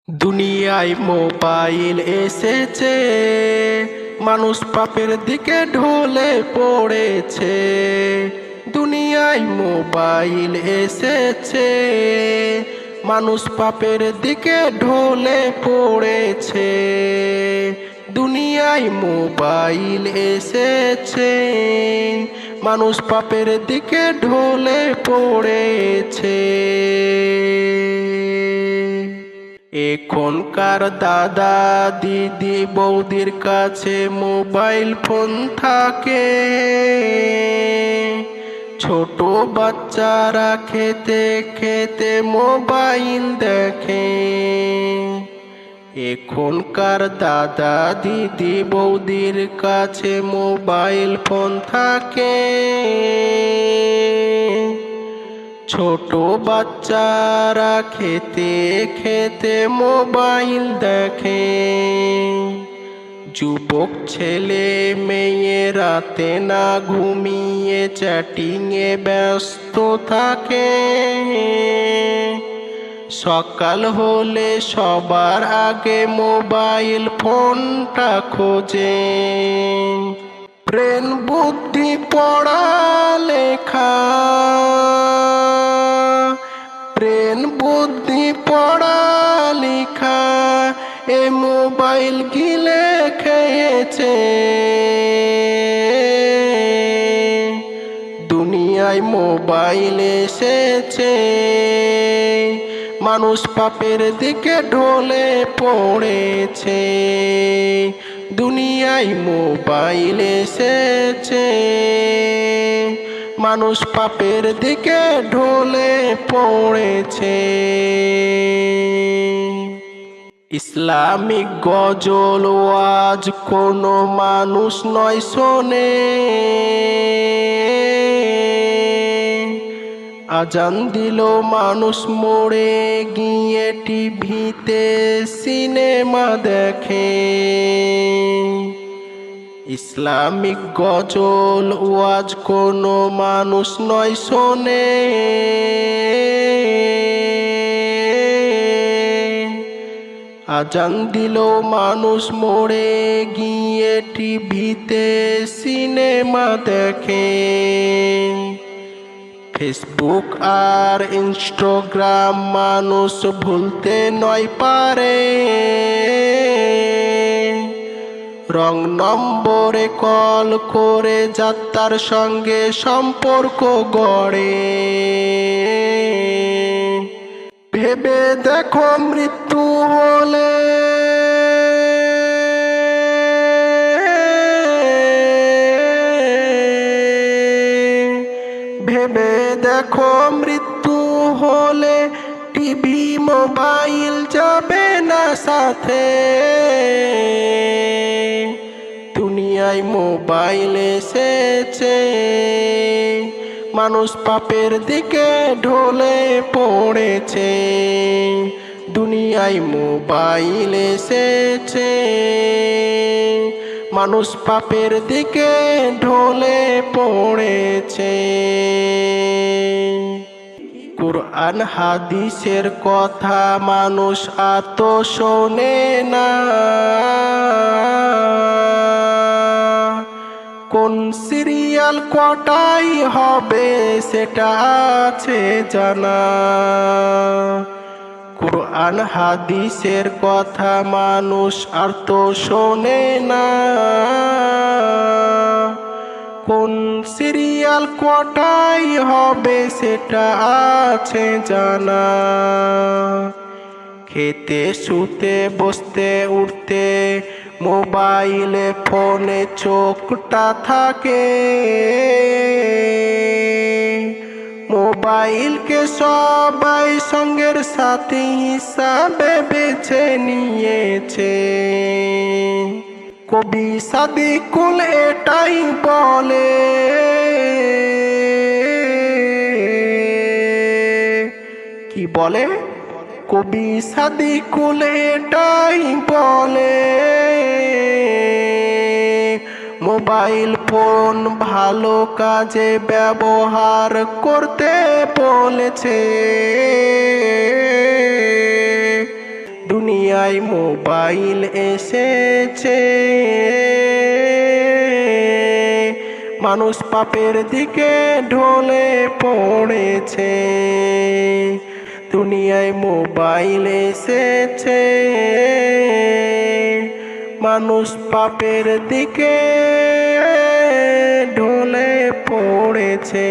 দুনিয়ায় মোবাইল এসেছে, মানুষ পাপের দিকে ঢলে পড়েছে। দুনিয়ায় মোবাইল এসেছে, মানুষ পাপের দিকে ঢলে পড়েছে। দুনিয়ায় মোবাইল এসেছে, মানুষ পাপের দিকে ঢলে পড়েছে। এখনকার দাদা দিদি বৌদির কাছে মোবাইল ফোন থাকে। ছোট বাচ্চারা খেতে খেতে মোবাইল দেখে। এখনকার দাদা দিদি বৌদির কাছে মোবাইল ফোন থাকে। ছোট বাচ্চারা খেতে খেতে মোবাইল দেখে। যুবক ছেলে মেয়ে রাতে না ঘুমিয়ে চ্যাটিংয়ে ব্যস্ত থাকে। সকাল হলে সবার আগে মোবাইল ফোনটা খোঁজে। ব্রেন বুদ্ধি পড়ালেখা, ব্রেন বুদ্ধি পড়ালেখা এ মোবাইল গিলে খেয়েছে। দুনিয়ায় মোবাইল এসেছে, মানুষ পাপের দিকে ঢলে পড়েছে। দুনিয়ায় মোবাইল এসেছে, মানুষ পাপের দিকে ঢলে পড়েছে। ইসলামিক গজল ওয়াজ কোনো মানুষ নয় শোনে। আজান দিল মানুষ মোড়ে গিয়ে টিভিতে সিনেমা দেখে। ইসলামিক গজল ওয়াজ কোনো মানুষ নয় শোনে। আজান দিল মানুষ মোড়ে গিয়ে টিভিতে সিনেমা দেখে। ফেসবুক আর ইনস্টাগ্রাম মানুষ ভুলতে নয় পারে। রং নম্বরে কল করে যাত্রার সঙ্গে সম্পর্ক গড়ে। ভেবে দেখো মৃত্যু হলে ভেবে দেখো মৃত্যু হলে টিভি মোবাইল যাবে না সাথে। দুনিয়ায় মোবাইল এসেছে, মানুষ পাপের দিকে ঢলে পড়েছে। দুনিয়ায় মোবাইল এসেছে, মানুষ পাপের দিকে ঢলে পড়েছে। কুরআন হাদিসের কথা মানুষ এত শোনে না। কোন সিরিয়াল কটাই হবে সেটা আছে জানা। কুরআন হাদিসের কথা মানুষ আর তো শোনে না। কোন সিরিয়াল কটাই হবে সেটা আছে জানা। খেতে শুতে বসতে উঠতে মোবাইলে ফোনে চোখটা থাকে। মোবাইলকে সবাই সঙ্গের সাথী হিসাবে বেছে নিয়েছে। কবি সাদিকুল এটাই বলে, কি বলে? কবি সাদিকুল এটাই বলে, মোবাইল ফোন ভালো কাজে ব্যবহার করতে বলেছে। দুনিয়ায় মোবাইল এসেছে, মানুষ পাপের দিকে ঢলে পড়েছে। দুনিয়ায় মোবাইল এসেছে, মানুষ পাপের দিকে ঢলে পড়েছে।